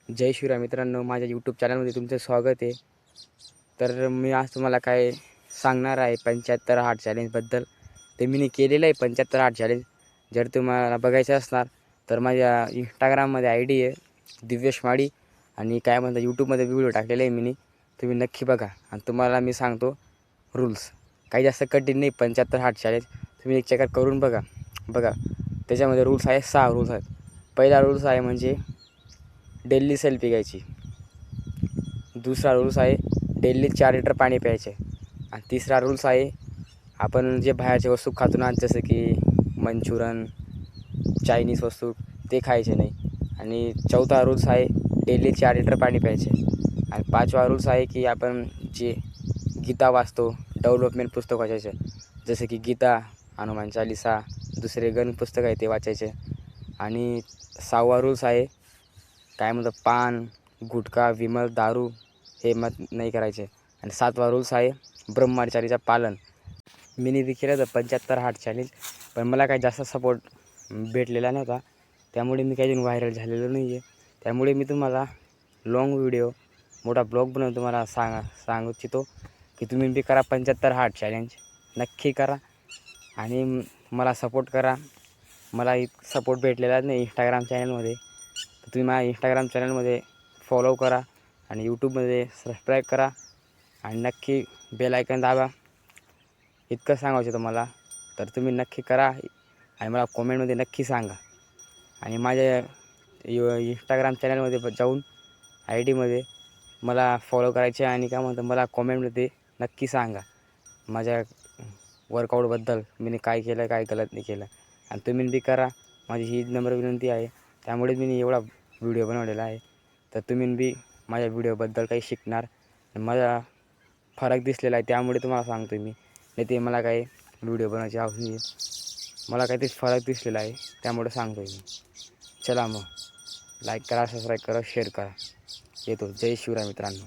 जय शिवराय मित्रांनो, माझ्या यूट्यूब चॅनलमध्ये तुमचं स्वागत आहे. तर मी आज तुम्हाला काय सांगणार आहे 75 हार्ट चॅलेंजबद्दल. ते मी केलेलं आहे 75 हार्ट चॅलेंज. जर तुम्हाला बघायचं असणार तर माझ्या इंस्टाग्राममध्ये आय डी आहे दिव्येश माडी आणि काय म्हणतात यूट्यूबमध्ये व्हिडिओ टाकलेले आहे मी. तुम्ही नक्की बघा आणि तुम्हाला मी सांगतो रूल्स. काही जास्त कठीण नाही 75 हार्ट चॅलेंज. तुम्ही एक चेक करून बघा. त्याच्यामध्ये रूल्स आहे, 6 रूल्स आहेत. पहिला रूल्स आहे म्हणजे डेली सेल्फी घ्यायची. दुसरा रूल्स आहे डेली 4 लिटर पाणी प्यायचे. आणि तिसरा रूल्स आहे आपण जे बाहेरच्या वस्तू खातो ना, जसं की मंचुरन, चायनीज वस्तू ते खायचे नाही. आणि चौथा रूल्स आहे डेली 4 लिटर पाणी प्यायचे. आणि पाचवा रूल्स आहे की आपण जे गीता वाचतो, डेव्हलपमेंट पुस्तक वाचायचे, जसं की गीता, हनुमान चालीसा, दुसरे गण पुस्तक आहे ते वाचायचे. आणि 6वा रूल्स आहे काय म्हणतात पान, गुटखा, विमल, दारू हे मत नाही करायचे. आणि 7वा रूल्स आहे ब्रह्मचारीचं पालन. मी बी केलं होतं 75 हार्ट चॅलेंज, पण मला काही जास्त सपोर्ट भेटलेला नव्हता, त्यामुळे मी काही व्हायरल झालेलो नाही आहे. त्यामुळे मी तुम्हाला लाँग व्हिडिओ, मोठा ब्लॉग बनवून तुम्हाला सांगू इच्छितो की तुम्ही बी करा 75 हार्ट चॅलेंज. नक्की करा आणि मला सपोर्ट करा. मला सपोर्ट भेटलेला नाही इंस्टाग्राम चॅनलमध्ये, तर तुम्ही माझ्या इंस्टाग्राम चॅनलमध्ये फॉलो करा आणि यूट्यूबमध्ये सबस्क्राईब करा आणि नक्की बेल आयकन दाबा. इतकं सांगायचं तुम्हाला, तर तुम्ही नक्की करा आणि मला कॉमेंटमध्ये नक्की सांगा. आणि माझ्या इंस्टाग्राम चॅनलमध्ये जाऊन आय डीमध्ये मला फॉलो करायचे आणि काय म्हणतं मला कॉमेंटमध्ये नक्की सांगा माझ्या वर्कआउटबद्दल, मी काय केलं काय गलत नाही केलं. आणि तुम्ही बी करा, माझी ही नम्र विनंती आहे. त्यामुळेच मी एवढा व्हिडिओ बनवलेला आहे. तर तुम्ही बी माझ्या व्हिडिओबद्दल काही शिकणार. मला फरक दिसलेला आहे त्यामुळे तुम्हाला सांगतो मी, नाही ते मला काही व्हिडिओ बनवायची आवड नाही. मला काहीतरी फरक दिसलेला आहे त्यामुळे सांगतो मी. चला मग लाईक करा, सबस्क्राईब करा, शेअर करा. येतो. जय शिवराय मित्रांनो.